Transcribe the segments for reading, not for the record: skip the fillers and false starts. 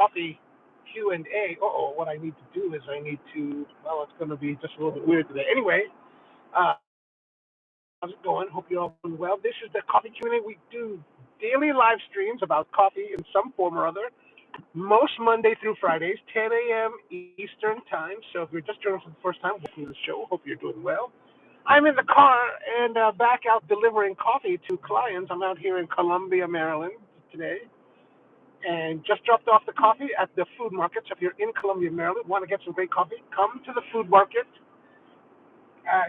coffee Q&A. What I need to do is I need to, well, it's going to be just a little bit weird today. Anyway, how's it going? Hope you're all doing well. This is the Coffee Q&A. We do daily live streams about coffee in some form or other, most Monday through Fridays, 10 a.m. Eastern Time. So if you're just joining for the first time, welcome to the show. Hope you're doing well. I'm in the car and back out delivering coffee to clients. I'm out here in Columbia, Maryland today, and just dropped off the coffee at the food market. So if you're in Columbia, Maryland, want to get some great coffee, come to the food market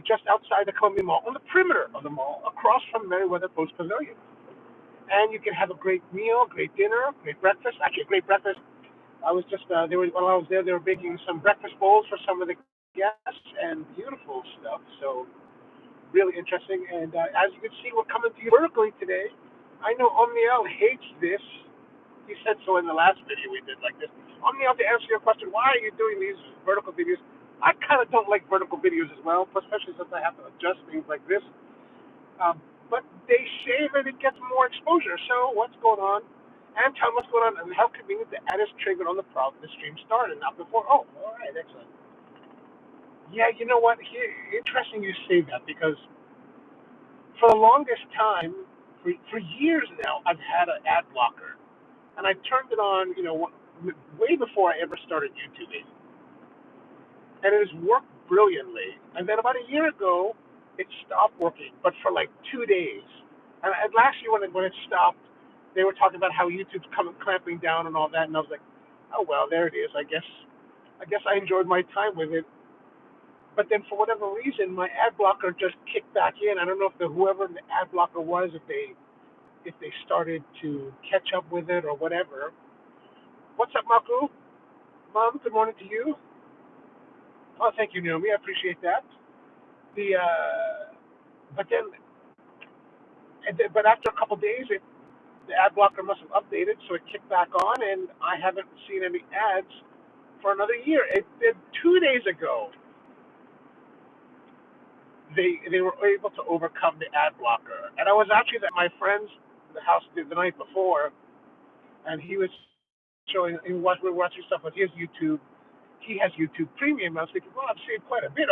just outside the Columbia Mall, on the perimeter of the mall, across from Meriwether Post Pavilion. And you can have a great meal, great dinner, great breakfast. Actually, a great breakfast. I was just while I was there, they were baking some breakfast bowls for some of the guests and beautiful stuff. So really interesting. And as you can see, we're coming to you vertically today. I know Omniel hates this. He said so in the last video we did like this. Omniel, to answer your question, why are you doing these vertical videos? I kind of don't like vertical videos as well, especially since I have to adjust things like this. But they say that it gets more exposure. So what's going on? And tell me what's going on and how convenient the ad is triggered on the stream started, not before. Oh, all right, excellent. Yeah, you know what? Interesting you say that because for the longest time, for years now, I've had an ad blocker. And I turned it on, way before I ever started YouTubing. And it has worked brilliantly. And then about a year ago, it stopped working, but for like 2 days. And last year when it stopped, they were talking about how YouTube's clamping down and all that, and I was like, oh well, there it is. I guess I enjoyed my time with it. But then for whatever reason, my ad blocker just kicked back in. I don't know if whoever the ad blocker was, if they started to catch up with it or whatever. What's up, Maku? Mom, good morning to you. Oh, thank you, Naomi. I appreciate that. The but then, but after a couple of days, the ad blocker must have updated, so it kicked back on, and I haven't seen any ads for another year. It did 2 days ago. They were able to overcome the ad blocker, and I was actually at my friend's house the night before, and he was showing. We were watching stuff on his YouTube. He has YouTube Premium. I was thinking, well, I've saved quite a bit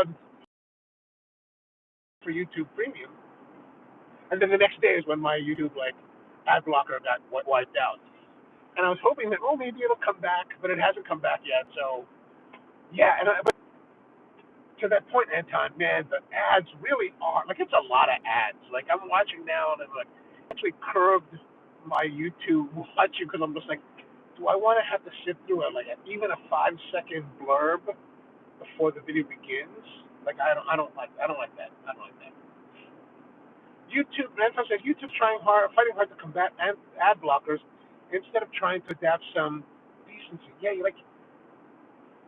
for YouTube Premium. And then the next day is when my YouTube ad blocker got wiped out. And I was hoping that maybe it'll come back, but it hasn't come back yet. So yeah, but to that point, Anton, man, the ads really are it's a lot of ads. Like I'm watching now, and I'm like actually curbed my YouTube watching because I'm just like, do I want to have to sit through even a 5-second blurb before the video begins? Like I don't like that. I don't like that. YouTube, Anton says, YouTube's fighting hard to combat ad blockers instead of trying to adapt some decency. Yeah,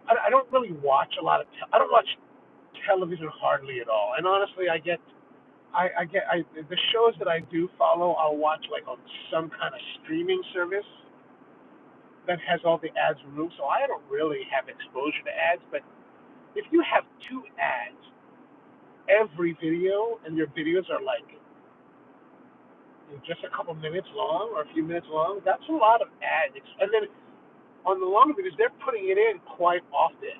I don't really watch a lot of. I don't watch television hardly at all. And honestly, the shows that I do follow, I'll watch on some kind of streaming service that has all the ads removed. So I don't really have exposure to ads. But if you have 2 ads every video, and your videos are just a couple minutes long or a few minutes long, that's a lot of ads. And then on the longer videos, they're putting it in quite often.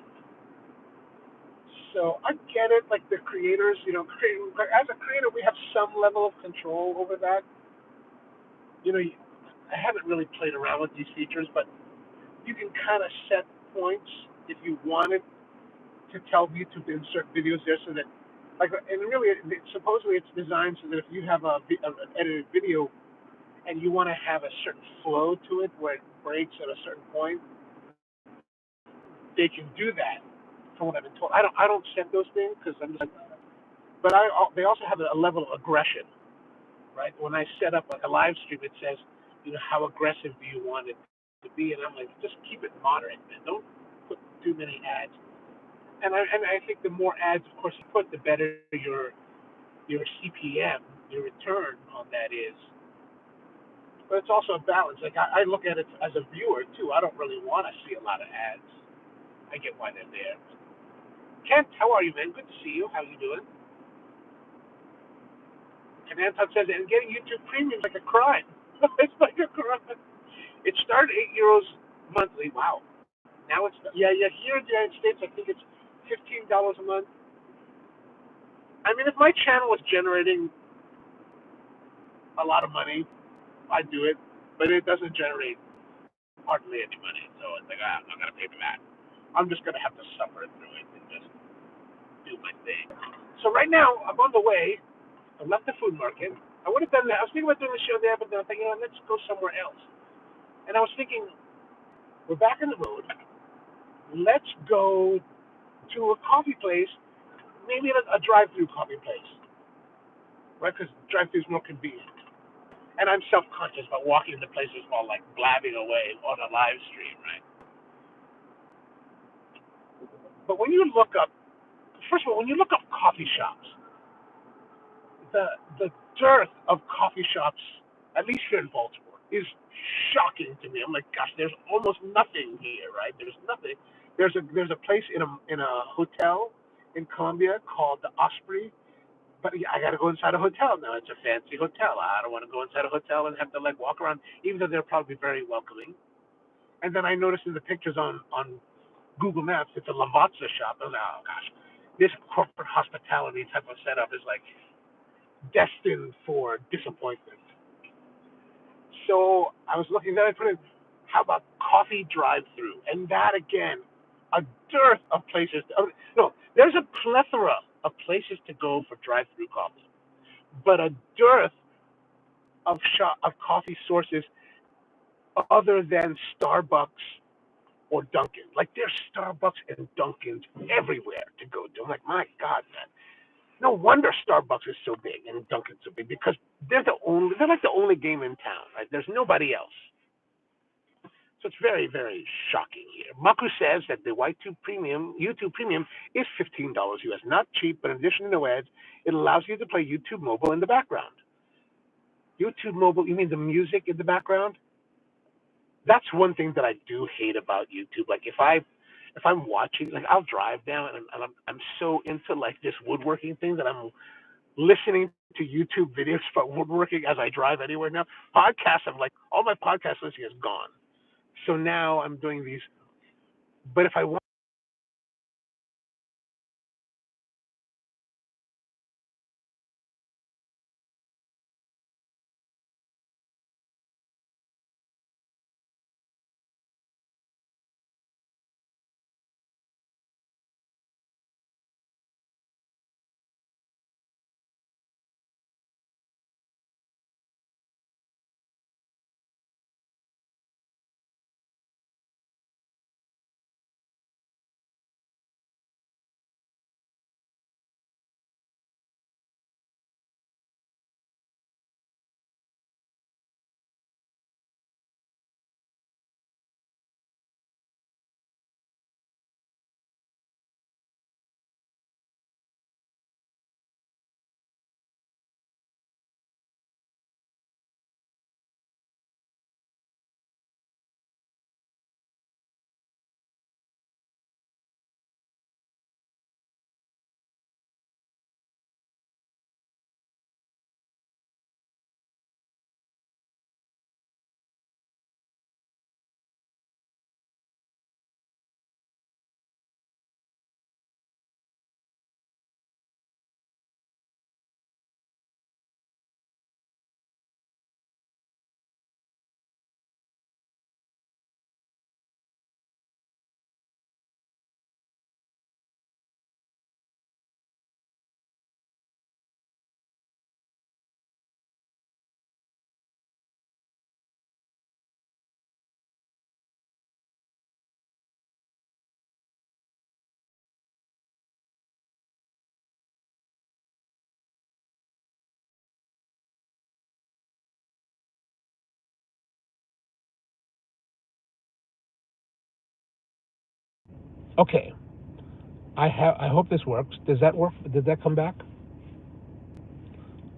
So I get it, like the creators, as a creator, we have some level of control over that. I haven't really played around with these features, but you can kind of set points if you wanted to tell YouTube to insert videos there so that, and really, supposedly it's designed so that if you have an edited video and you want to have a certain flow to it where it breaks at a certain point, they can do that. From what I've been told, I don't set those things because I'm just. But they also have a level of aggression, right? When I set up a live stream, it says, how aggressive do you want it to be? And I'm like, just keep it moderate, man. Don't put too many ads. And I think the more ads, of course, you put, the better your CPM, your return on that is. But it's also a balance. Like I look at it as a viewer too. I don't really want to see a lot of ads. I get why they're there. Kent, how are you, man? Good to see you. How you doing? And Anton says, and getting YouTube Premium is like a crime. It's like a crime. It started €8 monthly. Wow. Now it's yeah. Here in the United States, I think it's $15 a month. I mean, if my channel was generating a lot of money, I'd do it. But it doesn't generate hardly any money, so it's like I'm not gonna pay for that. I'm just gonna have to suffer through it and just do my thing. So right now, I'm on the way. I left the food market. I would have done that. I was thinking about doing the show there, but then I thought, let's go somewhere else. And I was thinking, we're back on the road. Let's go to a coffee place, maybe a drive-through coffee place, right? Because drive-through is more convenient. And I'm self-conscious about walking into places while like blabbing away on a live stream, right? But when you look up, first of all, when you look up coffee shops, the dearth of coffee shops, at least here in Baltimore, is shocking to me. I'm like, gosh, there's almost nothing here, right? There's nothing. There's a place in a hotel in Columbia called the Osprey, but yeah, I got to go inside a hotel now. It's a fancy hotel. I don't want to go inside a hotel and have to like walk around, even though they're probably very welcoming. And then I noticed in the pictures on Google Maps, it's a Lavazza shop. I was like, oh gosh, this corporate hospitality type of setup is like destined for disappointment. So I was looking, then I put in, how about coffee drive-through? And that again, a dearth of places. No, there's a plethora of places to go for drive-through coffee, but a dearth of coffee sources other than Starbucks or Dunkin'. Like there's Starbucks and Dunkins everywhere to go to. I'm like, my God, man. No wonder Starbucks is so big and Dunkin's so big because they're like the only game in town, right? There's nobody else. So it's very, very shocking here. Maku says that the YouTube Premium is $15 US. Not cheap, but in addition to no ads, it allows you to play YouTube Mobile in the background. YouTube Mobile, you mean the music in the background? That's one thing that I do hate about YouTube. Like if I'm watching, like I'll drive now and I'm so into like this woodworking thing that I'm listening to YouTube videos about woodworking as I drive anywhere now. Podcasts, I'm like all my podcast listening is gone. So now I'm doing these. But if I want, okay, I hope this works. Does that work? Did that come back?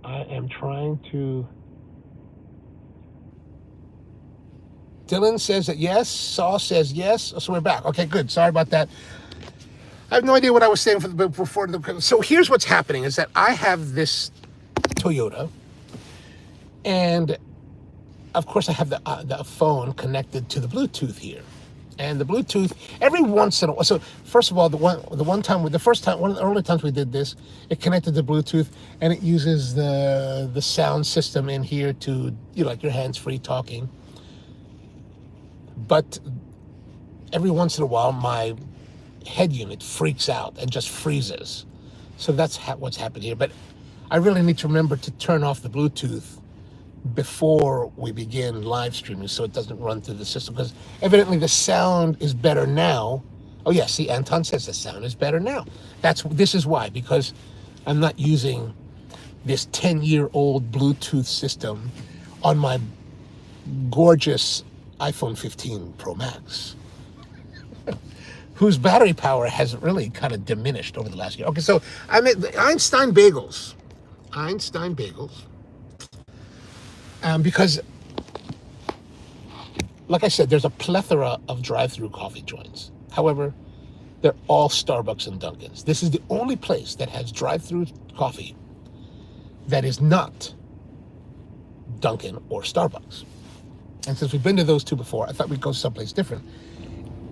I am trying to. Dylan says that yes. Saul says yes. So we're back. Okay, good. Sorry about that. I have no idea what I was saying before. So here's what's happening: is that I have this Toyota, and of course I have the phone connected to the Bluetooth here. And the Bluetooth, every once in a while. So first of all, the first time, one of the early times we did this, it connected to Bluetooth, and it uses the sound system in here to, like your hands free talking. But every once in a while, my head unit freaks out and just freezes. So that's what's happened here. But I really need to remember to turn off the Bluetooth before we begin live streaming so it doesn't run through the system, because evidently the sound is better now. Oh yeah, see, Anton says the sound is better now. This is why, because I'm not using this 10-year-old Bluetooth system on my gorgeous iPhone 15 Pro Max, whose battery power has really kind of diminished over the last year. Okay, so I made the Einstein bagels. Because, like I said, there's a plethora of drive-through coffee joints. However, they're all Starbucks and Dunkin's. This is the only place that has drive-through coffee that is not Dunkin' or Starbucks. And since we've been to those two before, I thought we'd go someplace different.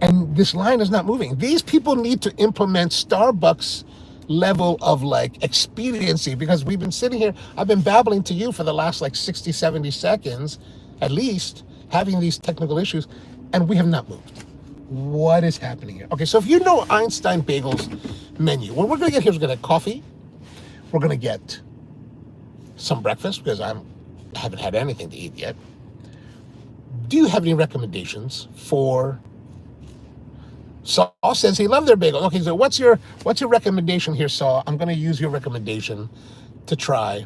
And this line is not moving. These people need to implement Starbucks level of expediency, because we've been sitting here, I've been babbling to you for the last 60, 70 seconds, at least, having these technical issues, and we have not moved. What is happening here? Okay, so if you know Einstein Bagels menu, what we're gonna get here is we're gonna get coffee, we're gonna get some breakfast, because I haven't had anything to eat yet. Do you have any recommendations for... Saul says he loved their bagel. Okay, so what's your recommendation here, Saul? I'm going to use your recommendation to try.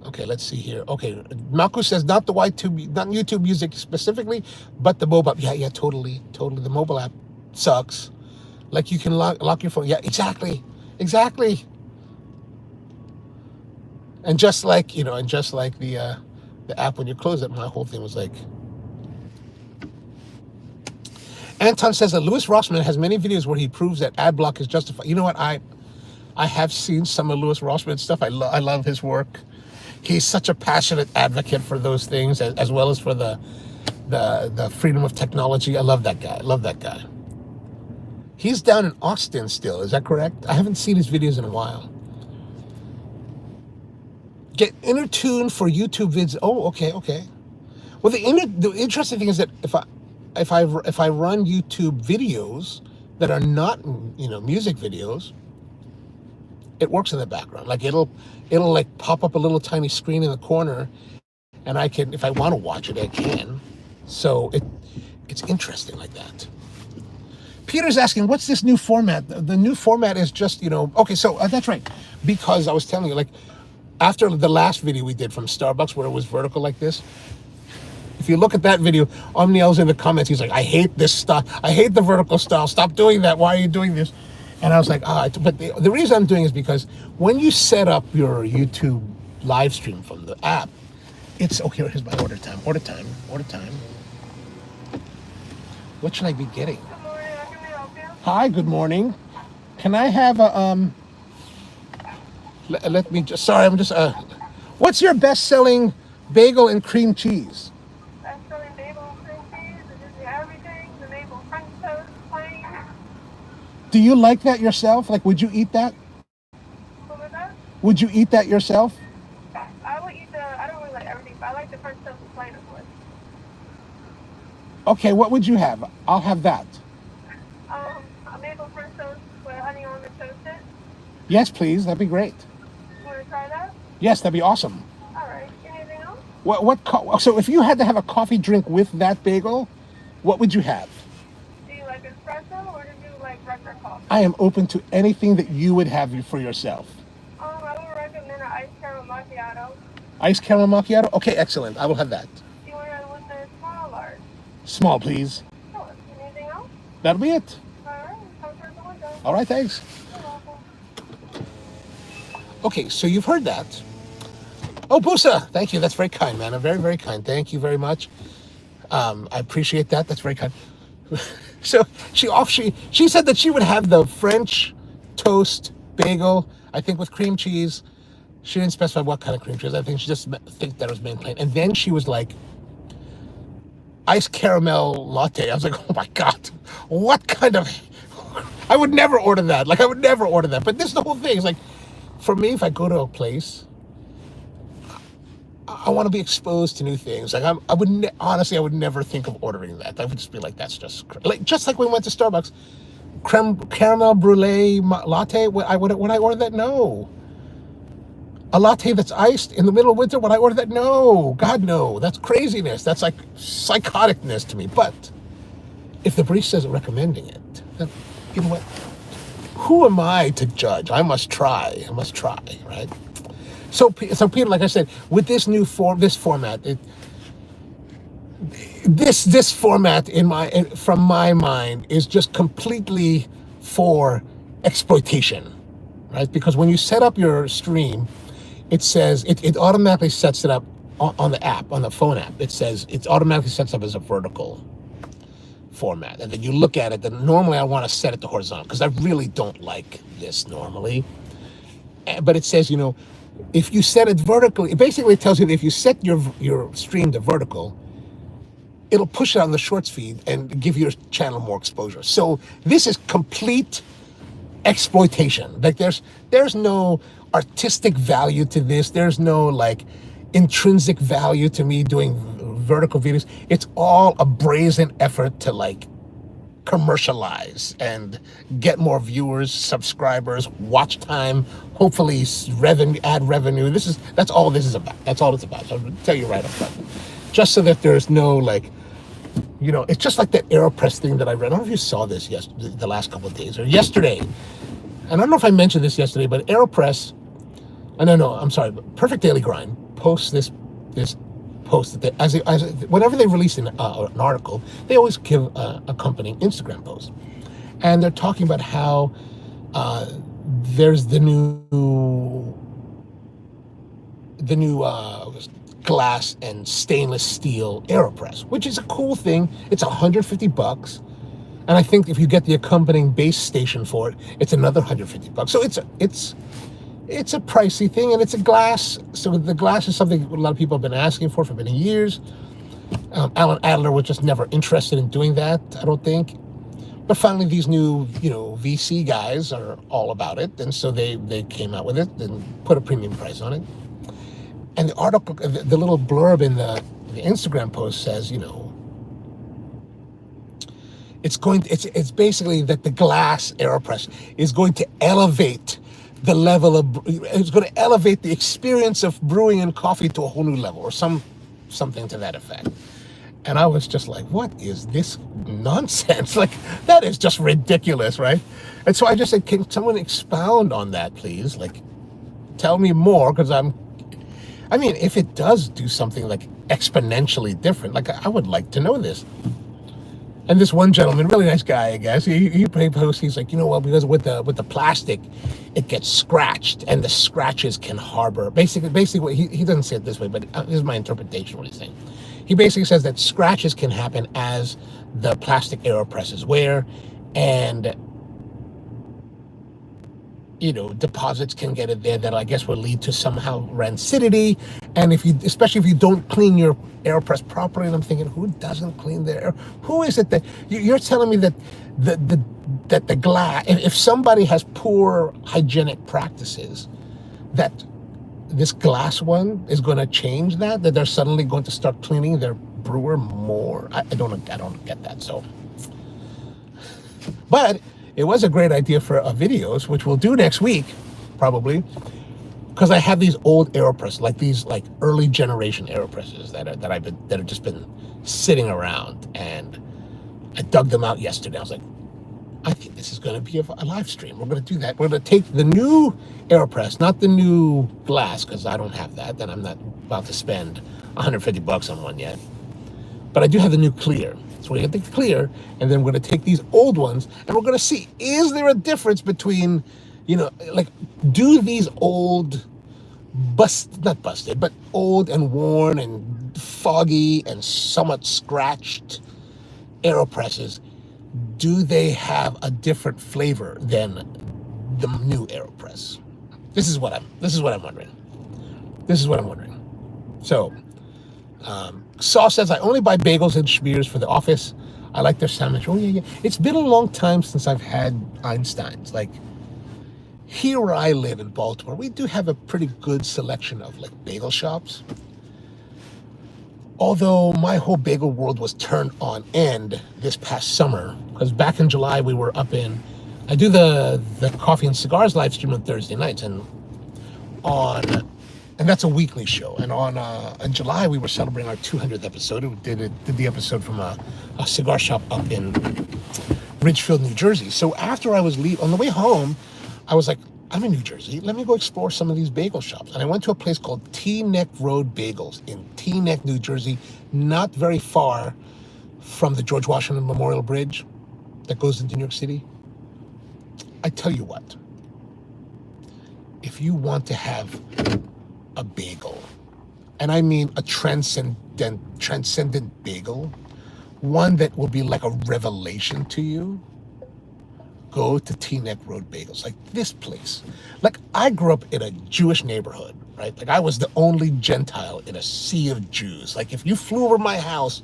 Okay, let's see here. Okay, Malku says not YouTube Music specifically, but the mobile app. Yeah, totally. The mobile app sucks. Like you can lock your phone. Yeah, exactly. And just like the app, when you close it, my whole thing was like... Anton says that Louis Rossmann has many videos where he proves that ad block is justified. You know what? I have seen some of Louis Rossmann's stuff. I love his work. He's such a passionate advocate for those things, as well as for the freedom of technology. I love that guy. He's down in Austin still. Is that correct? I haven't seen his videos in a while. Get inner tune for YouTube vids. Oh, okay. Well, the interesting thing is that if I run YouTube videos that are not music videos, it works in the background. Like it'll pop up a little tiny screen in the corner, and I can, if I want to watch it, I can. So it's interesting like that. Peter's asking, what's this new format? The new format is just okay. So that's right, because I was telling you after the last video we did from Starbucks where it was vertical like this, if you look at that video, Omniel's in the comments, he's like, I hate this stuff. I hate the vertical style. Stop doing that. Why are you doing this? And I was like, but the reason I'm doing it is because when you set up your YouTube live stream from the app, it's, okay, here's my order time. What should I be getting? Good morning. How can we help you? Hi, good morning. Can I have a, let me just, sorry, I'm just, what's your best-selling bagel and cream cheese? Best-selling bagel and cream cheese. It gives you everything. The maple French toast, plain. Do you like that yourself? Would you eat that? What was that? Would you eat that yourself? I would eat I don't really like everything, but I like the French toast and plain, of course. Okay, what would you have? I'll have that. A maple French toast with honey on the toasted. Yes, please. That'd be great. Want to try that? Yes, that'd be awesome. All right. Anything else? So if you had to have a coffee drink with that bagel, what would you have? Do you like espresso or do you like regular coffee? I am open to anything that you would have for yourself. I would recommend an iced caramel macchiato. Iced caramel macchiato? Okay, excellent. I will have that. Do you want to with the small or large? Small, please. Sure. Anything else? That'll be it. All right. Come through the window. All right, thanks. You're welcome. Okay, so you've heard that. Oh, Busa, thank you. That's very kind, man. I'm very, very kind. Thank you very much. I appreciate that. That's very kind. So she said that she would have the French toast bagel, I think with cream cheese. She didn't specify what kind of cream cheese. I think she just think that it was made plain. And then she was like, iced caramel latte. I was like, oh my God, what kind of, I would never order that. Like, I would never order that. But this is the whole thing. It's like, for me, if I go to a place, I want to be exposed to new things. Like, honestly, I would never think of ordering that. I would just be like, that's just like when we went to Starbucks, caramel brulee latte. Would I order that? No. A latte that's iced in the middle of winter, would I order that? No. God, no. That's craziness. That's like psychoticness to me. But if the barista isn't recommending it, then you know what? Who am I to judge? I must try, right? So Peter, like I said, with this new format, this format from my mind is just completely for exploitation, right? Because when you set up your stream, it says it automatically sets it up on the app, on the phone app. It says it automatically sets up as a vertical format, and then you look at it. Then normally I want to set it to horizontal because I really don't like this normally. But it says, if you set it vertically, it basically tells you that if you set your stream to vertical, it'll push it on the shorts feed and give your channel more exposure. So this is complete exploitation. Like there's no artistic value to this. There's no like intrinsic value to me doing vertical videos. It's all a brazen effort to like commercialialize and get more viewers, subscribers, watch time, hopefully add revenue. That's all this is about. That's all it's about. So I'll tell you right up front. Just so that there's no like, it's just like that AeroPress thing that I read. I don't know if you saw this the last couple of days or yesterday. And I don't know if I mentioned this yesterday, but AeroPress, I'm sorry, Perfect Daily Grind posts this post that whenever they release an article, they always give accompanying Instagram post, and they're talking about how there's the new glass and stainless steel AeroPress, which is a cool thing. It's $150, and I think if you get the accompanying base station for it, it's another $150. So it's a pricey thing, and it's a glass. So the glass is something a lot of people have been asking for many years. Alan Adler was just never interested in doing that, I don't think. But finally, these new, VC guys are all about it, and so they came out with it and put a premium price on it. And the article, the little blurb in the Instagram post says, it's basically that the glass AeroPress is going to elevate it's going to elevate the experience of brewing and coffee to a whole new level, or something to that effect. And I was just like, what is this nonsense? Like, that is just ridiculous, right? And so I just said, can someone expound on that, please? Like, tell me more, because if it does do something like exponentially different, like I would like to know this. And this one gentleman, really nice guy, I guess, he posts, he's like, because with the plastic, it gets scratched, and the scratches can harbor. Basically, what he doesn't say it this way, but this is my interpretation of what he's saying. He basically says that scratches can happen as the plastic AeroPresses wear, and deposits can get it there that I guess will lead to somehow rancidity. And especially if you don't clean your AeroPress properly, and I'm thinking, who doesn't clean their who is it that you're telling me that the glass, if somebody has poor hygienic practices, that this glass one is going to change that they're suddenly going to start cleaning their brewer more? I don't get that. So, but it was a great idea for videos, which we'll do next week, probably, because I have these old AeroPress, like these like early generation AeroPresses that have just been sitting around, and I dug them out yesterday. I was like, I think this is going to be a live stream. We're going to do that. We're going to take the new AeroPress, not the new glass, because I don't have that, and I'm not about to spend $150 on one yet. But I do have the new clear. So we're going to take the clear, and then we're going to take these old ones, and we're going to see, is there a difference between, do these old, not busted, but old and worn and foggy and somewhat scratched AeroPresses, do they have a different flavor than the new AeroPress? This is what I'm wondering. This is what I'm wondering. So, Saul says, I only buy bagels and schmears for the office. I like their sandwich. Oh, yeah, yeah. It's been a long time since I've had Einstein's. Like, here where I live in Baltimore, we do have a pretty good selection of, like, bagel shops. Although my whole bagel world was turned on end this past summer, because back in July we were up in, I do the Coffee and Cigars live stream on Thursday nights, and that's a weekly show. And in July we were celebrating our 200th episode. We did the episode from a cigar shop up in Ridgefield, New Jersey. So after I was on the way home, I was like, I'm in New Jersey. Let me go explore some of these bagel shops. And I went to a place called Teaneck Road Bagels in Teaneck, New Jersey, not very far from the George Washington Memorial Bridge that goes into New York City. I tell you what, if you want to have a bagel, and I mean a transcendent bagel, one that will be like a revelation to you, go to Teaneck Road Bagels. Like this place. Like I grew up in a Jewish neighborhood, right? Like I was the only Gentile in a sea of Jews. Like if you flew over my house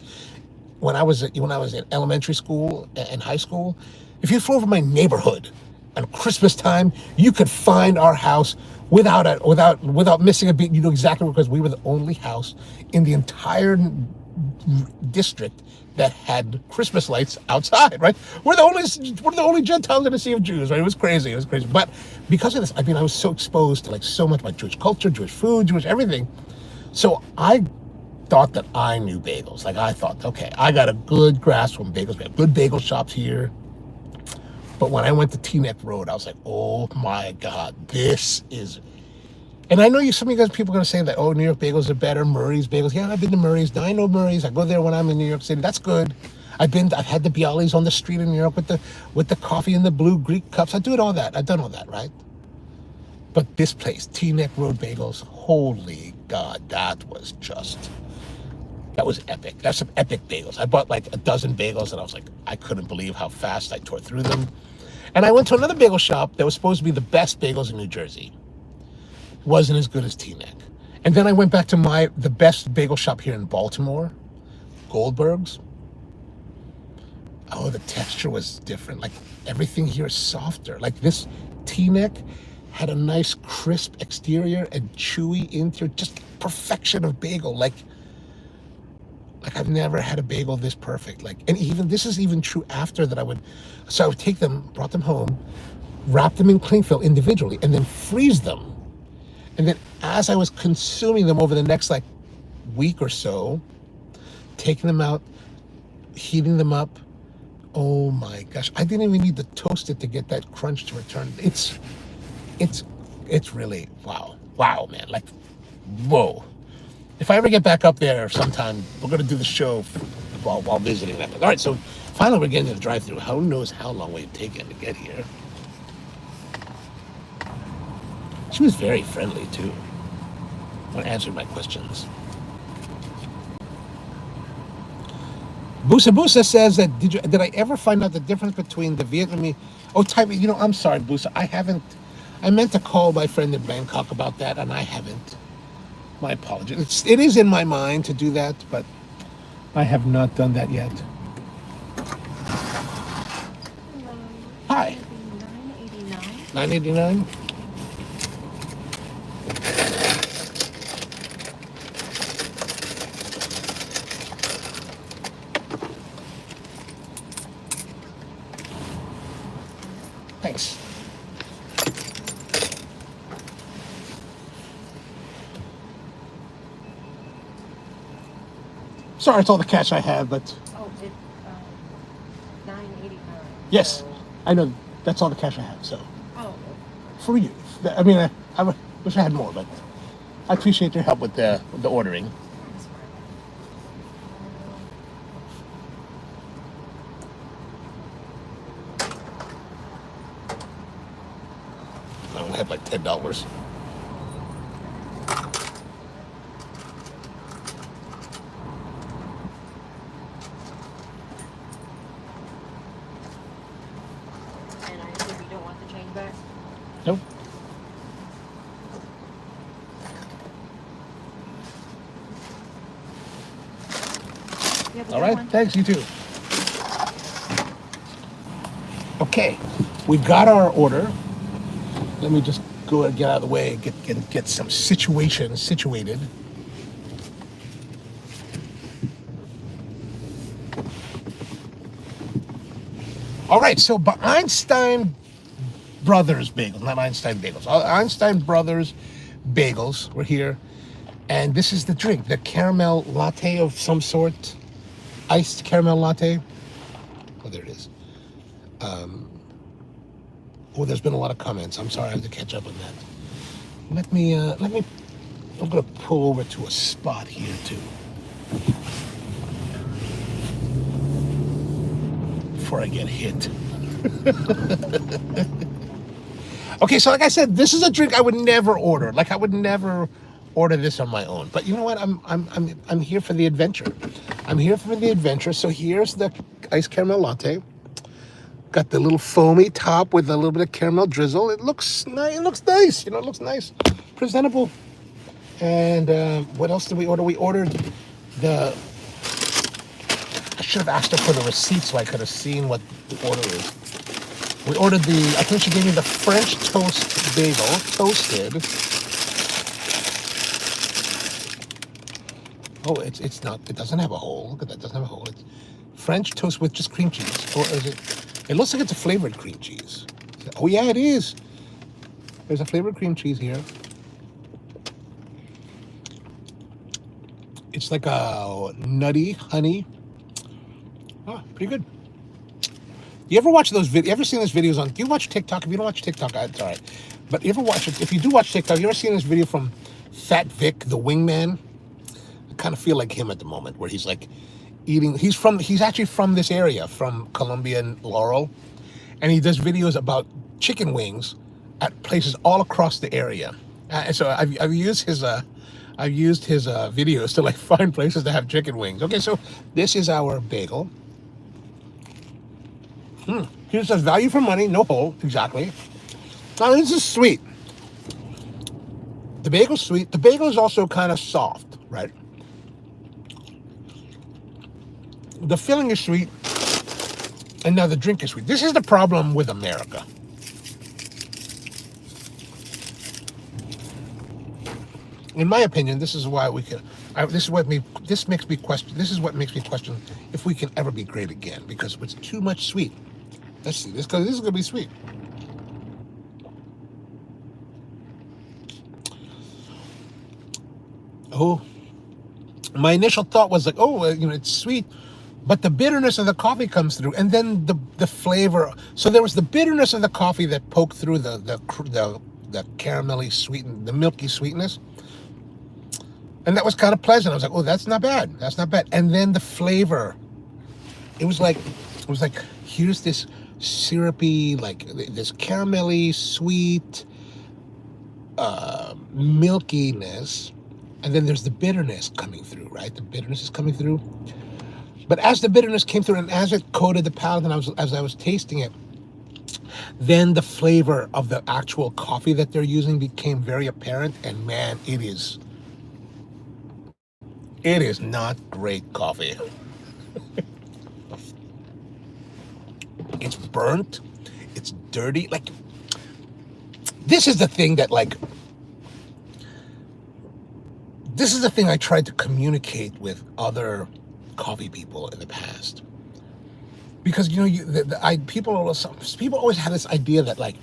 when I was in elementary school and high school, if you flew over my neighborhood on Christmas time, you could find our house without missing a beat. You know exactly, because we were the only house in the entire district that had Christmas lights outside, right? We're the only Gentiles in a sea of Jews, right? It was crazy. But because of this, I mean, I was so exposed to like so much about Jewish culture, Jewish food, Jewish everything. So I thought that I knew bagels. Like I thought, okay, I got a good grasp on bagels. We have good bagel shops here. But when I went to Teaneck Road, I was like, oh my God, this is. And I know some of you guys, people are going to say that, oh, New York bagels are better, Murray's bagels. Yeah, I've been to Murray's. I know Murray's. I go there when I'm in New York City. That's good. I've had the Bialys on the street in New York with the coffee in the blue Greek cups. I've done all that, right? But this place, Teaneck Road Bagels, holy God, that was epic. That's some epic bagels. I bought like a dozen bagels, and I was like, I couldn't believe how fast I tore through them. And I went to another bagel shop that was supposed to be the best bagels in New Jersey. Wasn't as good as Teaneck. And then I went back to the best bagel shop here in Baltimore, Goldberg's. Oh, the texture was different. Like everything here is softer. Like this Teaneck had a nice crisp exterior and chewy interior, just perfection of bagel. Like I've never had a bagel this perfect. And this is even true after that. I would take them, brought them home, wrap them in cling film individually, and then freeze them. And then as I was consuming them over the next week or so, taking them out, heating them up, oh my gosh, I didn't even need to toast it to get that crunch to return. It's really, wow, man, whoa. If I ever get back up there sometime, we're going to do the show while visiting them. All right, so finally we're getting to the drive-thru. Who knows how long we've taken to get here. She was very friendly, too, when answering my questions. Busa says that, did I ever find out the difference between the Vietnamese... Oh, Taiwan, I'm sorry, Busa, I meant to call my friend in Bangkok about that, and I haven't. My apologies. It is in my mind to do that, but I have not done that yet. Hi. $9.89. Thanks. Sorry, it's all the cash I have, but... Oh, it's $9.89. Yes, so... I know. That's all the cash I have, so... Oh. For you. I mean, I wish I had more, but I appreciate your help with the ordering. I only have like $10. And I assume you don't want the change back? Nope. You have a All good right, one. thanks, you too. Okay, we've got our order. Let me just go and get out of the way, get some situation situated. All right, so Einstein Brothers Bagels, not Einstein Bagels. Einstein Brothers Bagels. We're here, and this is the drink, the caramel latte of some sort, iced caramel latte. Oh, there it is. Oh, there's been a lot of comments. I'm sorry, I have to catch up on that. Let me. I'm gonna pull over to a spot here too, before I get hit. Okay, so like I said, this is a drink I would never order. Like I would never order this on my own. But you know what? I'm here for the adventure. I'm here for the adventure. So here's the iced caramel latte. Got the little foamy top with a little bit of caramel drizzle. It looks nice. It looks nice. You know, it looks nice, presentable. And what else did we order? We ordered the. I should have asked her for the receipt so I could have seen what the order is. We ordered the. I think she gave me the French toast bagel, toasted. Oh, it's not. It doesn't have a hole. Look at that. It doesn't have a hole. It's French toast with just cream cheese, or is it? It looks like it's a flavored cream cheese. Oh yeah, it is. There's a flavored cream cheese here. It's like a nutty honey. Oh, pretty good. You ever watch those videos? You ever seen those videos on? Do you watch TikTok? If you don't watch TikTok, it's all right. But you ever watch it? If you do watch TikTok, you ever seen this video from Fat Vic, the wingman? I kind of feel like him at the moment, where he's like eating. He's actually from this area, from Columbia and Laurel, and he does videos about chicken wings at places all across the area. And so I've used his videos to like find places that have chicken wings. Okay, so this is our bagel. Here's says value for money, no hole, exactly. Now this is sweet. The bagel's sweet. The bagel is also kind of soft, right? The filling is sweet, and now the drink is sweet. This is the problem with America. In my opinion, this is why we can. This makes me question. This is what makes me question if we can ever be great again, because it's too much sweet. Let's see this, because this is gonna be sweet. Oh, my initial thought was like, oh, it's sweet, but the bitterness of the coffee comes through, and then the flavor. So there was the bitterness of the coffee that poked through the caramelly sweeten, the milky sweetness. And that was kind of pleasant. I was like, oh, that's not bad. That's not bad. And then the flavor, it was like, here's this syrupy, like this caramelly, sweet, milkiness. And then there's the bitterness coming through, right? The bitterness is coming through. But as the bitterness came through and as it coated the palate and as I was tasting it, then the flavor of the actual coffee that they're using became very apparent. And man, it is not great coffee. It's burnt. It's dirty. Like, this is the thing that, like, this is the thing I tried to communicate with other coffee people in the past. Because, people always have this idea that, like,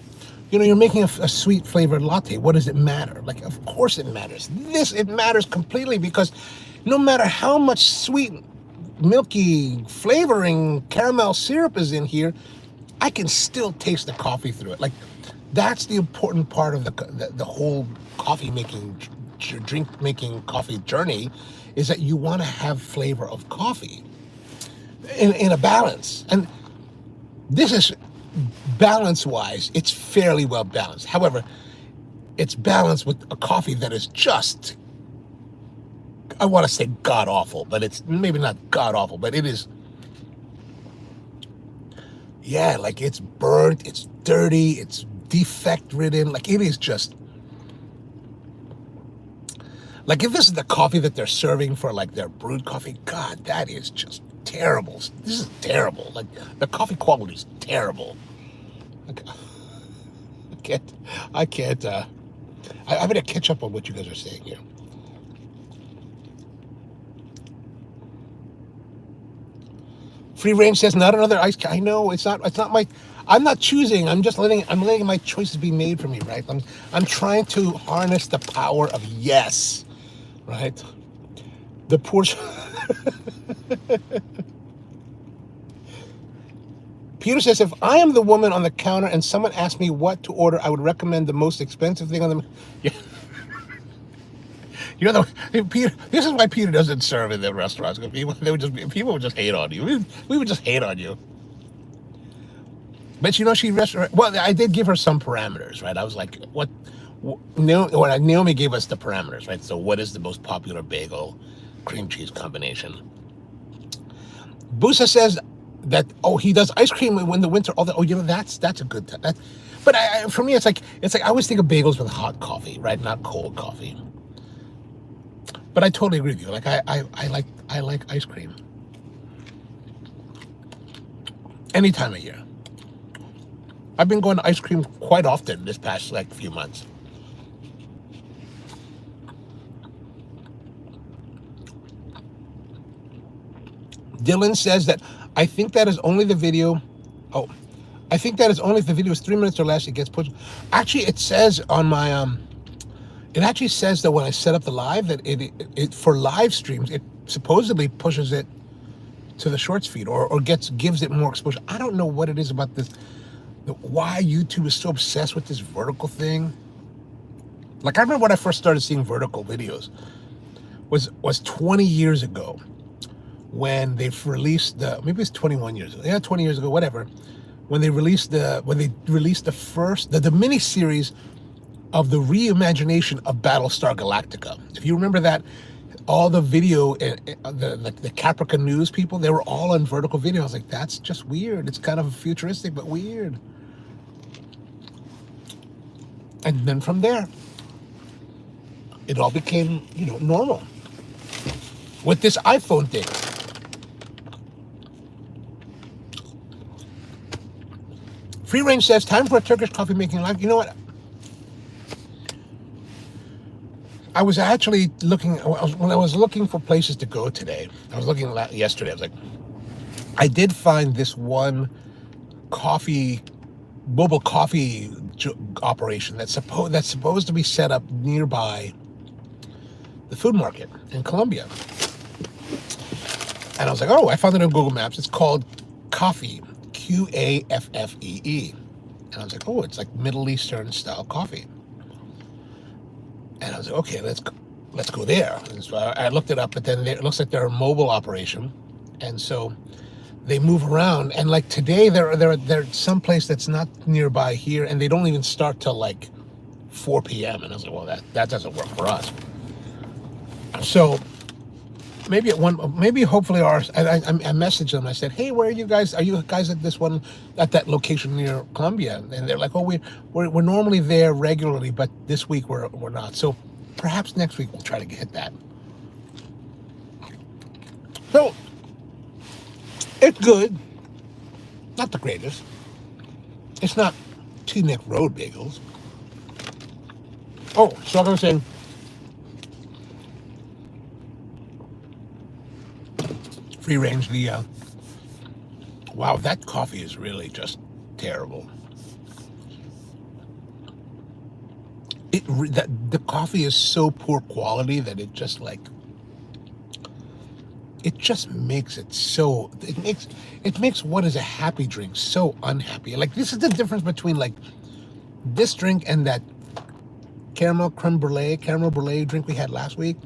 you're making a sweet flavored latte. What does it matter? Like, of course it matters. It matters completely, because no matter how much sweet, milky flavoring caramel syrup is in here, I can still taste the coffee through it. Like, that's the important part of the whole coffee making, drink making coffee journey, is that you want to have flavor of coffee in a balance. And this is, balance-wise, it's fairly well balanced. However, it's balanced with a coffee that is just, I want to say god-awful, but it's maybe not god-awful, but it is, yeah, like, it's burnt, it's dirty, it's defect-ridden. Like, it is just, Like if this is the coffee that they're serving for like their brewed coffee, God, that is just terrible. This is terrible. Like the coffee quality is terrible. Like, I can't. I better catch up on what you guys are saying here. Free range says not another ice. I know it's not. It's not my. I'm not choosing. I'm just letting. I'm letting my choices be made for me. Right. I'm trying to harness the power of yes. Right. The poor. Peter says, if I am the woman on the counter and someone asks me what to order, I would recommend the most expensive thing on the. Yeah. You know, Peter. This is why Peter doesn't serve in the restaurants. People would just hate on you. We would just hate on you. But you know, well, I did give her some parameters, right? I was like, what? Naomi gave us the parameters, right? So, what is the most popular bagel cream cheese combination? Busa says that he does ice cream in the winter. That's a good time. But for me, it's like I always think of bagels with hot coffee, right? Not cold coffee. But I totally agree with you. Like I like ice cream any time of year. I've been going to ice cream quite often this past few months. Dylan says that I think that is only the video. Oh, I think that is only if the video is 3 minutes or less. It gets pushed. Actually, it says on my It actually says that when I set up the live, that it for live streams, it supposedly pushes it to the shorts feed or gives it more exposure. I don't know what it is about this. Why YouTube is so obsessed with this vertical thing. Like I remember when I first started seeing vertical videos was 20 years ago when they released maybe it's 21 years ago. Yeah, 20 years ago, whatever. When they released the first the mini series of the reimagination of Battlestar Galactica. If you remember that, all the video, the Caprica News people, they were all on vertical video. I was like, that's just weird. It's kind of futuristic, but weird. And then from there, it all became, normal. With this iPhone thing. Free Range says, time for a Turkish coffee making live. You know what? I was actually when I was looking for places to go today, I was looking yesterday, I was like, I did find this one mobile coffee operation that's supposed to be set up nearby the food market in Colombia. And I was like, I found it on Google Maps. It's called Coffee, Qaffee. And I was like, it's like Middle Eastern style coffee. And I was like, okay, let's go there. And so I looked it up, but then it looks like they're a mobile operation, and so they move around. And like today, they're someplace that's not nearby here, and they don't even start till like 4 p.m. And I was like, well, that doesn't work for us. So maybe hopefully ours. I messaged them. I said, hey, where are you guys? Are you guys at that location near Columbia? And they're like, we're normally there regularly, but this week we're not. So perhaps next week we'll try to hit that. So it's good. Not the greatest. It's not T-Neck Road bagels. Oh, so I was saying. Free range, wow, that coffee is really just terrible. The coffee is so poor quality that it just makes it makes what is a happy drink so unhappy. Like this is the difference between like this drink and that caramel brulee drink we had last week.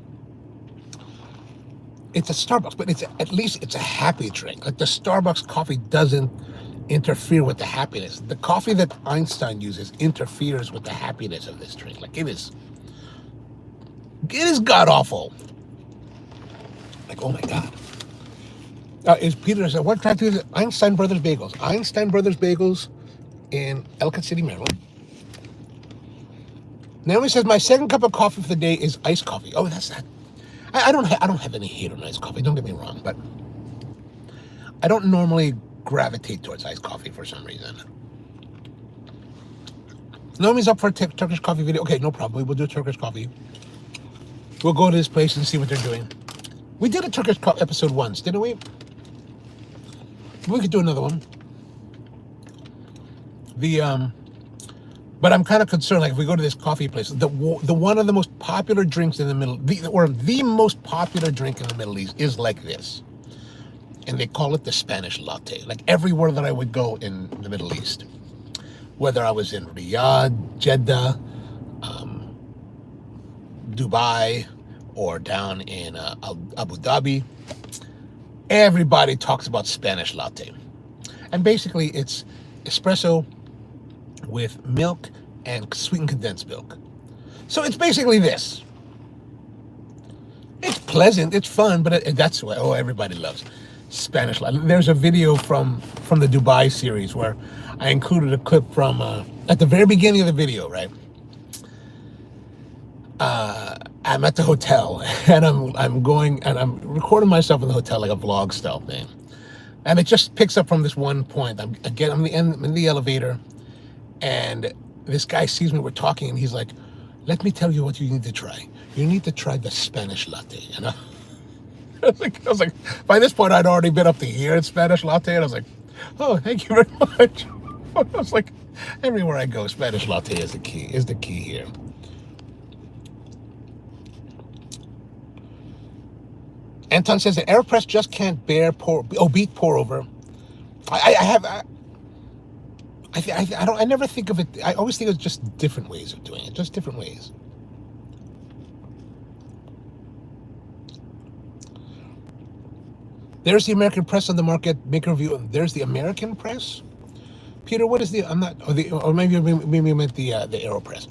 It's a Starbucks, but at least it's a happy drink. Like the Starbucks coffee doesn't interfere with the happiness. The coffee that Einstein uses interferes with the happiness of this drink. Like it is god awful. Like, oh my God. Is Peter said, what try to do? Einstein Brothers Bagels. Einstein Brothers Bagels in Ellicott City, Maryland. Naomi says my second cup of coffee for the day is iced coffee. Oh, that's that. I don't have any hate on iced coffee. Don't get me wrong, but I don't normally gravitate towards iced coffee for some reason. Naomi's up for a Turkish coffee video. Okay, no problem. We'll do Turkish coffee. We'll go to this place and see what they're doing. We did a Turkish episode once, didn't we? We could do another one. But I'm kind of concerned. Like if we go to this coffee place, the one of the most popular drinks in the the most popular drink in the Middle East is like this, and they call it the Spanish latte. Like everywhere that I would go in the Middle East, whether I was in Riyadh, Jeddah, Dubai, or down in Abu Dhabi, everybody talks about Spanish latte. And basically it's espresso with milk and sweetened condensed milk. So it's basically this. It's pleasant, it's fun, but that's what everybody loves. Spanish latte. There's a video from the Dubai series where I included a clip from at the very beginning of the video, right? I'm at the hotel and I'm going and I'm recording myself in the hotel like a vlog style thing, and it just picks up from this one point. I'm in the elevator, and this guy sees me. We're talking, and he's like, "Let me tell you what you need to try. You need to try the Spanish latte." And I was like, by this point I'd already been up to here in Spanish latte, and I was like, "Oh, thank you very much." I was like, everywhere I go, Spanish latte is the key here. Anton says the AeroPress just can't beat pour over. I never think of it. I always think of just different ways of doing it, just different ways. There's the American Press on the market. Make a review. There's the American Press. Peter, what is the? I'm not. Or maybe you meant the AeroPress.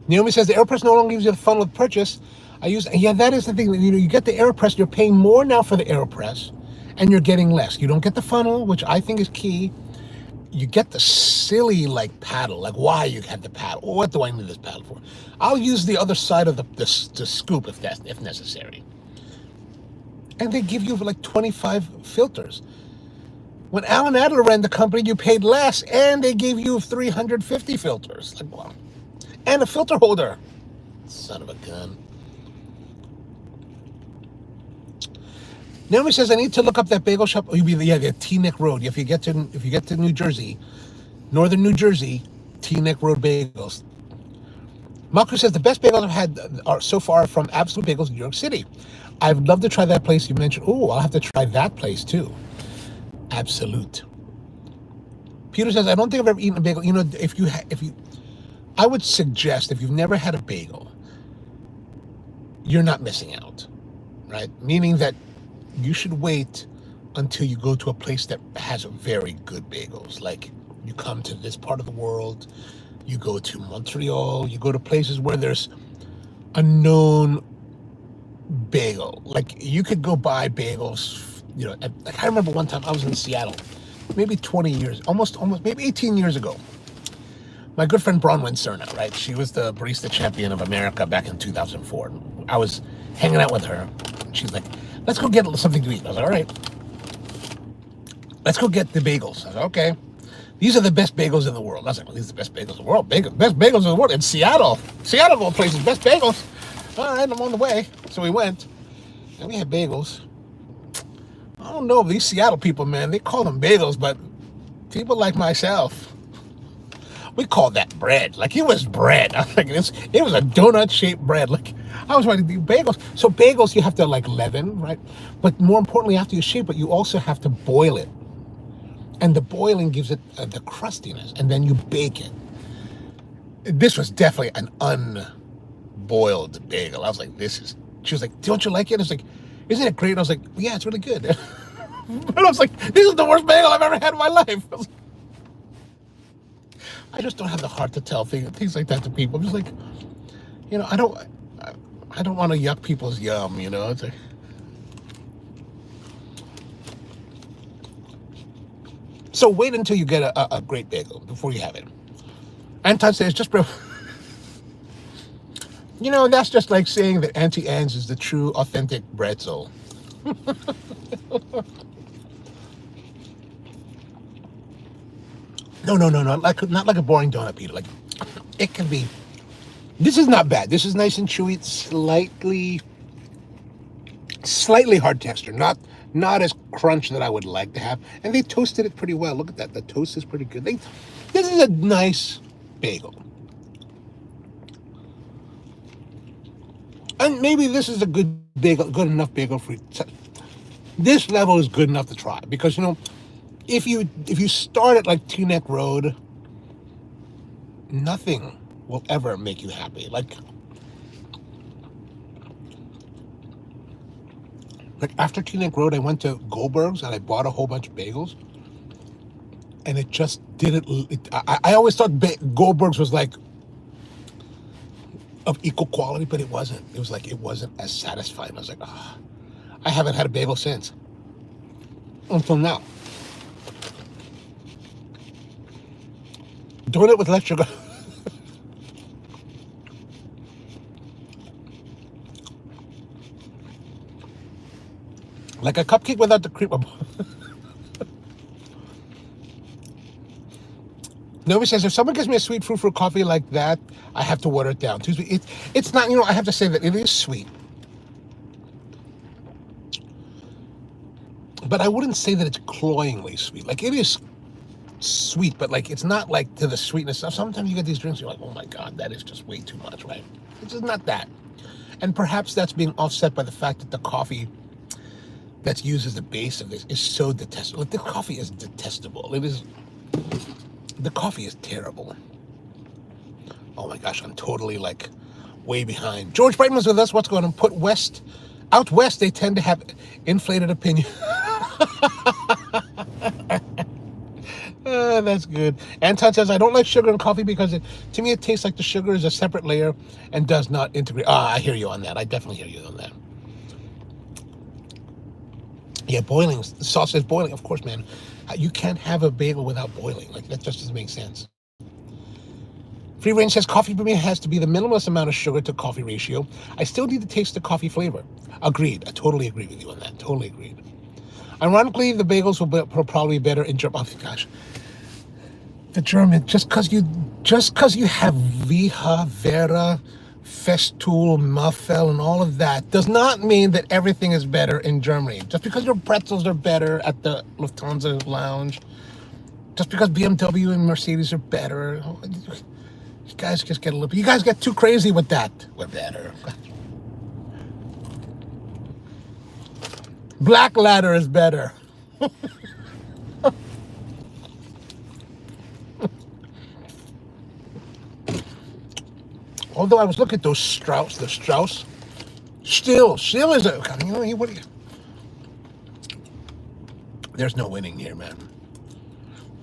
Naomi says the AeroPress no longer gives you the funnel of purchase. Yeah, that is the thing. You get the AeroPress, you're paying more now for the AeroPress, and you're getting less. You don't get the funnel, which I think is key. You get the silly paddle. Like, why you have the paddle? What do I need this paddle for? I'll use the other side of the scoop if necessary. And they give you 25 filters. When Alan Adler ran the company, you paid less, and they gave you 350 filters. Like, wow. And a filter holder. Son of a gun. Naomi says I need to look up that bagel shop. The Teaneck Road. If you get to New Jersey, northern New Jersey, Teaneck Road Bagels. Malcolm says the best bagels I've had are so far from Absolute Bagels in New York City. I'd love to try that place you mentioned. Oh, I'll have to try that place too. Absolute. Peter says I don't think I've ever eaten a bagel. I would suggest if you've never had a bagel, you're not missing out, right? Meaning that you should wait until you go to a place that has very good bagels. Like you come to this part of the world, you go to Montreal, you go to places where there's a known bagel. Like you could go buy bagels, I remember one time I was in Seattle, maybe 20 years, almost maybe 18 years ago. My good friend Bronwyn Cerna, right? She was the barista champion of America back in 2004. I was hanging out with her. She's like, let's go get something to eat. I was like, all right. Let's go get the bagels. I was like, okay. These are the best bagels in the world. I was like, well, these are the best bagels in the world. Best bagels in the world. In Seattle. Seattle of all places, best bagels. All right, I'm on the way. So we went, and we had bagels. I don't know, these Seattle people, man, they call them bagels, but people like myself, we call that bread. Like, it was bread. I was like, it was a donut-shaped bread. Like, I was ready to do bagels. So bagels, you have to, leaven, right? But more importantly, after you shape it, you also have to boil it. And the boiling gives it the crustiness. And then you bake it. This was definitely an unboiled bagel. I was like, she was like, don't you like it? I was like, isn't it great? And I was like, yeah, it's really good. And I was like, this is the worst bagel I've ever had in my life. I just don't have the heart to tell things like that to people. I'm just like, I don't want to yuck people's yum, It's like, so wait until you get a great bagel before you have it. Anton says, You know, that's just like saying that Auntie Anne's is the true, authentic bretzel. No, no, no, no. Not like a boring donut, Peter. Like it can be. This is not bad. This is nice and chewy. It's slightly hard texture. Not as crunch that I would like to have. And they toasted it pretty well. Look at that. The toast is pretty good. This is a nice bagel. And maybe this is a good bagel, good enough bagel for you. This level is good enough to try because you know, if you start at like Teaneck Road, nothing will ever make you happy. Like after Teaneck Road, I went to Goldberg's and I bought a whole bunch of bagels, and it just didn't. I always thought Goldberg's was like of equal quality, but it wasn't. It was like it wasn't as satisfying. I was like, I haven't had a bagel since until now. Doing it with less sugar. Like a cupcake without the cream. Nobody says if someone gives me a sweet fruit coffee like that, I have to water it down. Too sweet. It's not. You know, I have to say that it is sweet, but I wouldn't say that it's cloyingly sweet. Like it is sweet, but like it's not like to the sweetness of sometimes you get these drinks, you're like, oh my god, that is just way too much, right? It's just not that. And perhaps that's being offset by the fact that the coffee that's used as the base of this is so detestable. Like, the coffee is detestable. The coffee is terrible. Oh my gosh, I'm totally like way behind. George Brightman's with us. What's going on? Out west, they tend to have inflated opinion. That's good. Anton says, I don't like sugar in coffee because to me it tastes like the sugar is a separate layer and does not integrate. I hear you on that. I definitely hear you on that. Yeah, boiling. The sauce says boiling. Of course, man. You can't have a bagel without boiling. Like, that just doesn't make sense. Free Range says, coffee for me has to be the minimalist amount of sugar to coffee ratio. I still need to taste the coffee flavor. Agreed. I totally agree with you on that. Totally agreed. Ironically, the bagels will probably be better in German. Oh, gosh. The German, just because you have Viha, Vera, Festool, Muffel, and all of that does not mean that everything is better in Germany. Just because your pretzels are better at the Lufthansa lounge, just because BMW and Mercedes are better, you guys just get you guys get too crazy with that. We're better. Black Ladder is better. Although I was looking at those Strauss, still is a, you know, what do you, there's no winning here, man.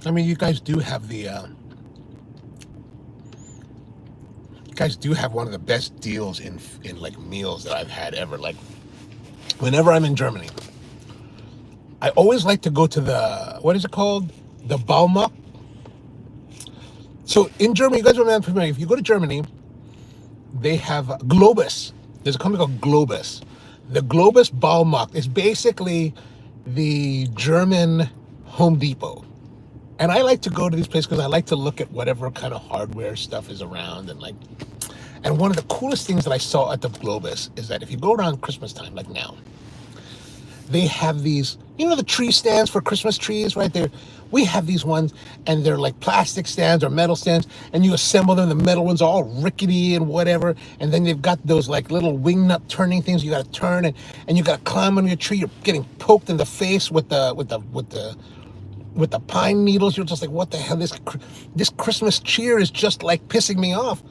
I mean, you guys do have one of the best deals in like meals that I've had ever. Like, whenever I'm in Germany, I always like to go to the, what is it called? The Baumarkt. So in Germany, you guys remember, if you go to Germany, they have Globus. There's a company called Globus. The Globus Baumarkt is basically the German Home Depot. And I like to go to these places because I like to look at whatever kind of hardware stuff is around. And one of the coolest things that I saw at the Globus is that if you go around Christmas time, like now, they have these, you know, the tree stands for Christmas trees, right there. We have these ones, and they're like plastic stands or metal stands, and you assemble them. The metal ones are all rickety and whatever, and then they've got those like little wing nut turning things. You got to turn, and you got to climb on your tree. You're getting poked in the face with the pine needles. You're just like, what the hell? This Christmas cheer is just like pissing me off.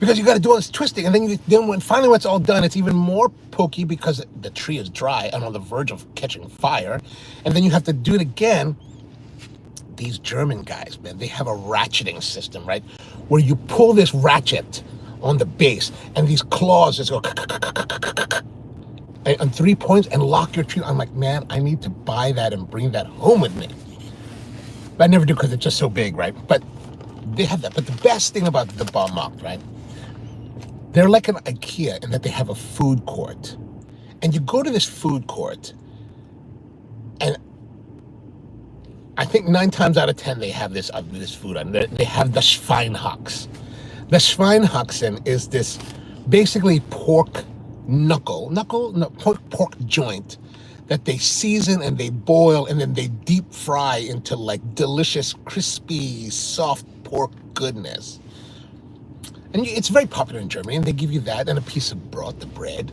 Because you got to do all this twisting, and then when it's all done, it's even more pokey because the tree is dry and on the verge of catching fire, and then you have to do it again. These German guys, man, they have a ratcheting system, right, where you pull this ratchet on the base, and these claws just go on 3 points and lock your tree. I'm like, man, I need to buy that and bring that home with me. But I never do because it's just so big, right? But they have that. But the best thing about the Baumarkt, right, They're like an IKEA in that they have a food court. And you go to this food court, and I think 9 times out of 10 they have this food on. They have the Schweinhax. The Schweinhaxen is this basically pork pork joint that they season and they boil and then they deep fry into like delicious, crispy, soft pork goodness. And it's very popular in Germany, and they give you that and a piece of broth, the bread.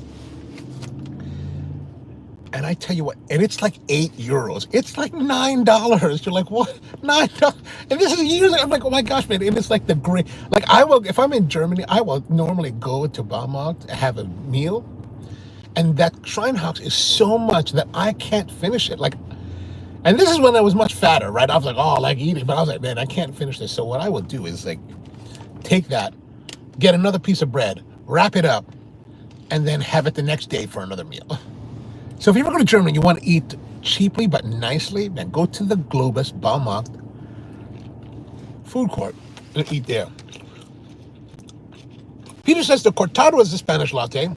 And I tell you what, and it's like €8. It's like $9. You're like, what? $9? And this is usually, I'm like, oh my gosh, man. And it's like the great, like I will, if I'm in Germany, I will normally go to Baumarkt, have a meal. And that Schweinhaus is so much that I can't finish it. Like, and this is when I was much fatter, right? I was like, oh, I like eating. But I was like, man, I can't finish this. So what I would do is like, take that, get another piece of bread, wrap it up, and then have it the next day for another meal. So if you ever go to Germany, you want to eat cheaply but nicely, then go to the Globus Baumarkt food court and eat there. Peter says the cortado is the Spanish latte.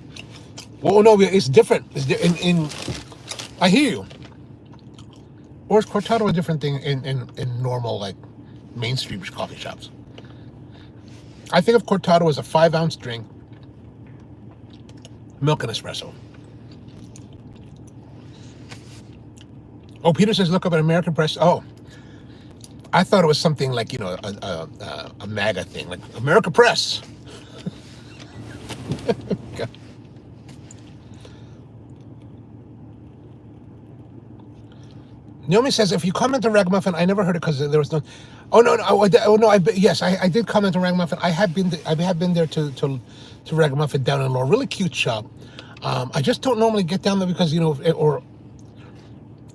Well, no, it's different. I hear you. Or is cortado a different thing in normal, like, mainstream coffee shops? I think of cortado as a 5-ounce drink, milk and espresso. Oh, Peter says, look up at American Press. Oh, I thought it was something like, a MAGA thing, like American Press. Okay. Naomi says, if you comment on Ragamuffin, I never heard it because there was no. Oh no, yes, I did comment on Ragamuffin. I have been there to Ragamuffin down in Law, really cute shop. I just don't normally get down there because or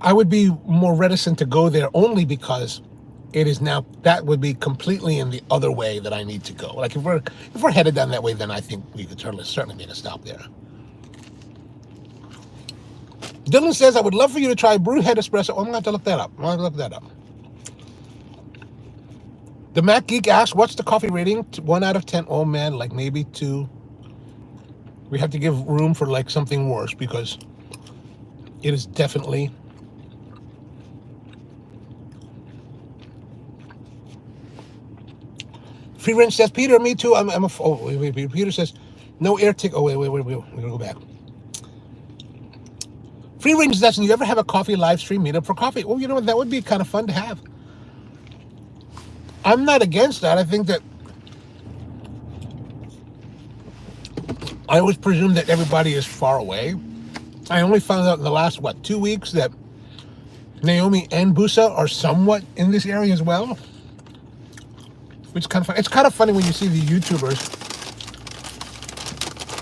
I would be more reticent to go there only because it is now, that would be completely in the other way that I need to go. Like if we're headed down that way, then I think we could certainly make a stop there. Dylan says, I would love for you to try Brewhead Espresso. I'm going to have to look that up. The Mac Geek asks, what's the coffee rating? 1 out of 10. Oh man, like maybe 2. We have to give room for like something worse because it is definitely. Free Range says, Peter, me too. Wait. Peter says, no air tick. Oh, wait. We're going to go back. Free Range says, you ever have a coffee live stream meetup for coffee? Well, you know what? That would be kind of fun to have. I'm not against that. I think that I always presume that everybody is far away. I only found out in the last, 2 weeks that Naomi and Busa are somewhat in this area as well. Which is kind of fun. It's kind of funny when you see the YouTubers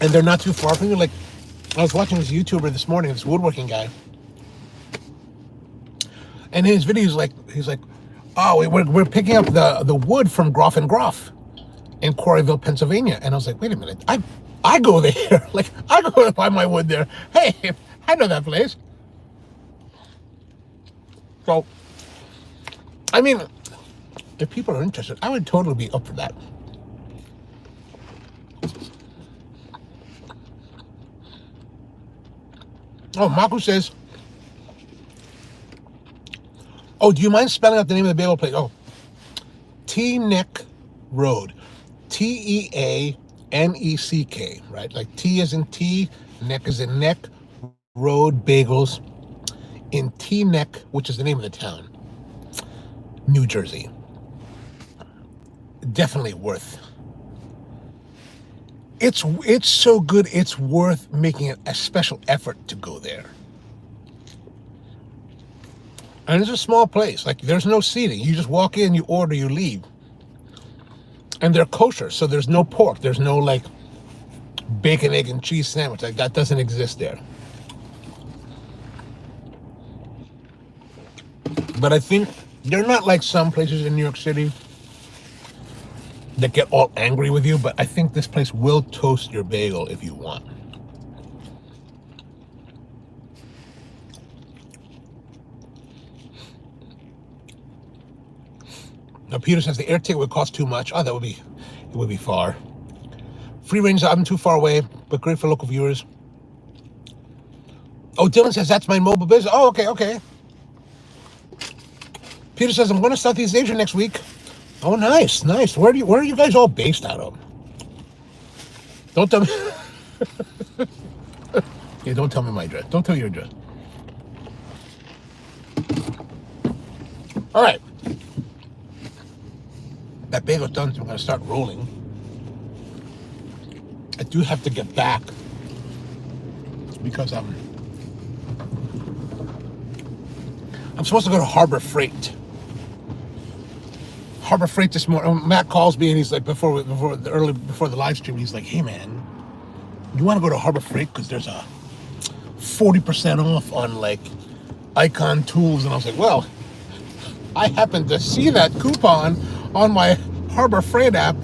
and they're not too far from you. Like, I was watching this YouTuber this morning, this woodworking guy. And in his video, he's like, oh, we're picking up the wood from Groff and Groff in Quarryville, Pennsylvania. And I was like, wait a minute, I go there. Like, I go to buy my wood there. Hey, I know that place. So, I mean, if people are interested, I would totally be up for that. Oh, Marco says, oh, do you mind spelling out the name of the bagel place? Oh, T-Neck Road. Teaneck, right? Like T as in T, neck as in neck, road bagels in Teaneck, which is the name of the town, New Jersey. Definitely worth. It's so good, it's worth making a special effort to go there. And it's a small place. Like, there's no seating. You just walk in, you order, you leave. And they're kosher, so there's no pork. There's no, like, bacon, egg, and cheese sandwich. Like, that doesn't exist there. But I think they're not like some places in New York City that get all angry with you, but I think this place will toast your bagel if you want. Now Peter says the air ticket would cost too much. Oh, it would be far. Free range, I'm too far away, but great for local viewers. Oh, Dylan says that's my mobile business. Oh, okay, okay. Peter says I'm going to Southeast Asia next week. Oh, nice, nice. Where are you guys all based out of? Don't tell me. Yeah, don't tell me my address. Don't tell your address. All right. That bagel's done, so I'm going to start rolling. I do have to get back because I'm supposed to go to Harbor Freight. Harbor Freight this morning. Matt calls me and he's like, before the live stream, he's like, hey man, you want to go to Harbor Freight because there's a 40% off on like Icon tools. And I was like, well, I happened to see that coupon on my Harbor Freight app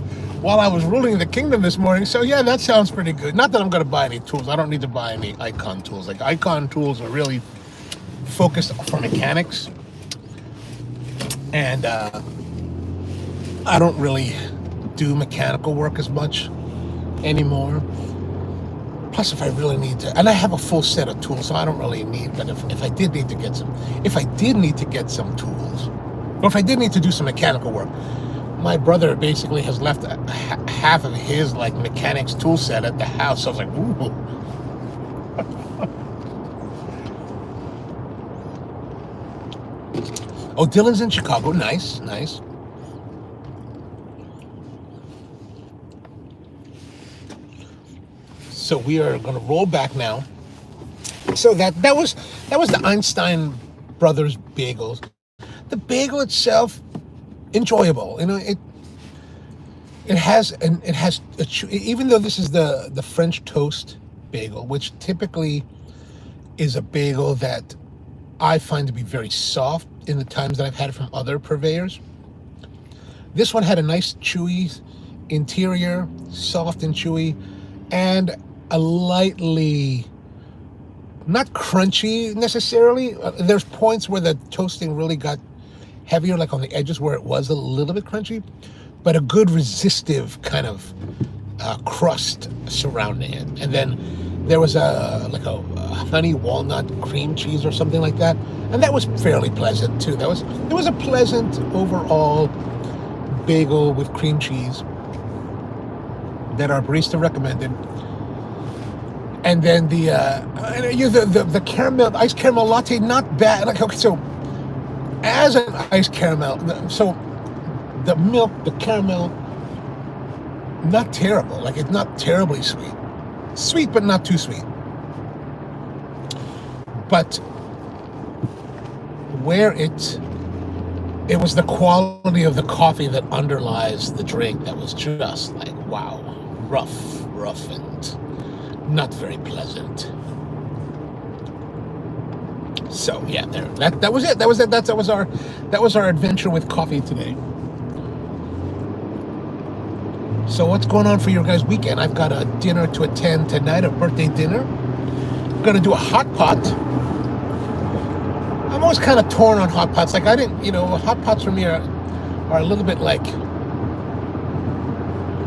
while I was ruling the kingdom this morning. So yeah, that sounds pretty good. Not that I'm going to buy any tools. I don't need to buy any Icon tools. Like Icon tools are really focused for mechanics. And I don't really do mechanical work as much anymore. Plus, if I really need to, and I have a full set of tools, so I don't really need, but if I did need to get some, if I did need to get some tools, or if I did need to do some mechanical work, my brother basically has left half of his like mechanics tool set at the house. So I was like, ooh. Oh, Dylan's in Chicago. Nice, nice. So we are going to roll back now. So that was the Einstein Brothers bagels. The bagel itself, enjoyable. You know, it has even though this is the French toast bagel, which typically is a bagel that I find to be very soft in the times that I've had it from other purveyors. This one had a nice chewy interior, soft and chewy, and a lightly, not crunchy necessarily. There's points where the toasting really got heavier, like on the edges where it was a little bit crunchy, but a good resistive kind of crust surrounding it. And then there was a honey walnut cream cheese or something like that, and that was fairly pleasant too. It was a pleasant overall bagel with cream cheese that our barista recommended. And then the caramel, iced caramel latte, not bad. Like, okay, so as an iced caramel, so the milk, the caramel, not terrible. Like, it's not terribly sweet. Sweet, but not too sweet. But where it was the quality of the coffee that underlies the drink that was just like, wow, rough and not very pleasant. So yeah, that was it. That was our adventure with coffee today. So what's going on for your guys' weekend? I've got a dinner to attend tonight, a birthday dinner. I'm gonna do a hot pot. I'm always kind of torn on hot pots. Like, I didn't, hot pots for me are a little bit like,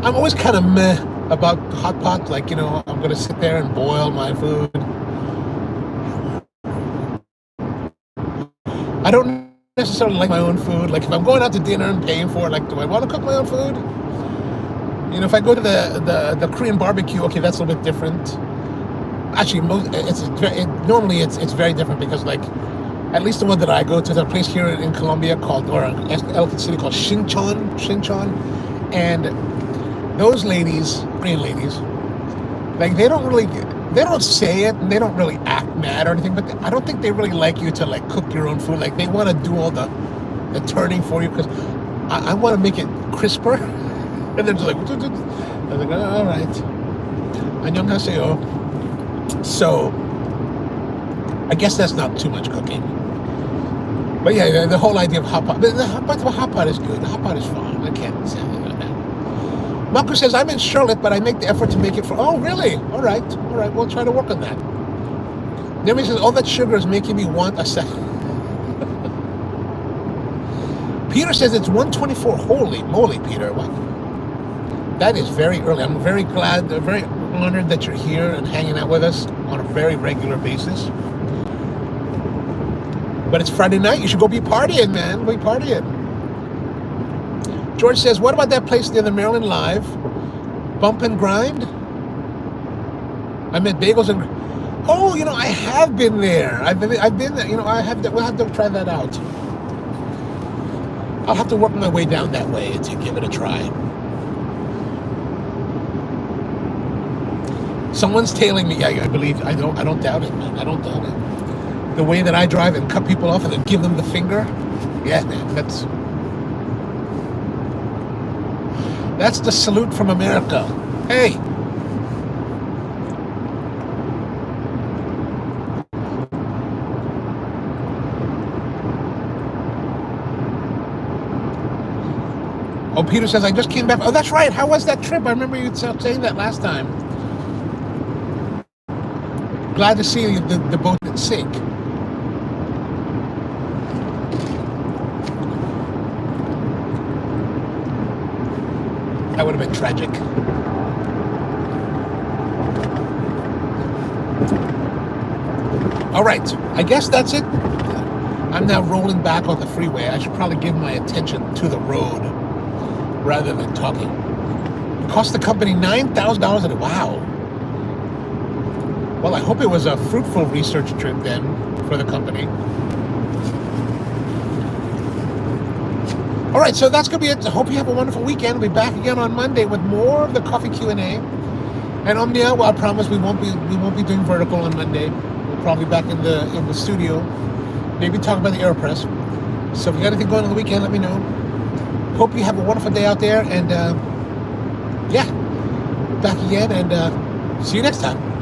I'm always kind of meh about hot pot. Like, I'm gonna sit there and boil my food. I don't necessarily like my own food. Like, if I'm going out to dinner and paying for it, like, do I want to cook my own food? If I go to the Korean barbecue, okay, that's a little bit different. Actually, normally it's very different because, like, at least the one that I go to, the place here in Colombia or Ellicott City called Shinchon, and those ladies, Korean ladies, like, they don't say it and they don't really act mad or anything, but I don't think they really like you to, like, cook your own food. Like, they want to do all the turning for you because I want to make it crisper. And they're just like, I'm like, all right. Annyeonghaseyo. So, I guess that's not too much cooking. But yeah, the whole idea of hot pot. But the hot pot is good. The hot pot is fine. I can't say anything about that. Marco says, I'm in Charlotte, but I make the effort to make it for... Oh, really? All right. We'll try to work on that. Nemi says, all that sugar is making me want a second. Peter says it's 124. Holy moly, Peter. What? That is very early. I'm very glad, very honored that you're here and hanging out with us on a very regular basis. But it's Friday night. You should go be partying, man. Be partying. George says, what about that place near the Maryland Live? Bump and Grind? I meant bagels and... Oh, I have been there. I've been there. We'll have to try that out. I'll have to work my way down that way to give it a try. Someone's tailing me. Yeah, I believe. I don't doubt it, man. I don't doubt it. The way that I drive and cut people off and then give them the finger. Yeah, man. That's the salute from America. Hey. Oh, Peter says, I just came back. Oh, that's right. How was that trip? I remember you saying that last time. Glad to see the boat didn't sink. That would have been tragic. All right. I guess that's it. I'm now rolling back on the freeway. I should probably give my attention to the road rather than talking. It cost the company $9,000 a day. Wow. Well, I hope it was a fruitful research trip then for the company. All right, so that's going to be it. I hope you have a wonderful weekend. We'll be back again on Monday with more of the coffee Q&A. And Omnia, well, I promise we won't be doing vertical on Monday. We'll probably be back in the studio. Maybe talk about the AeroPress. So if you got anything going on the weekend, let me know. Hope you have a wonderful day out there. And, yeah, back again. And see you next time.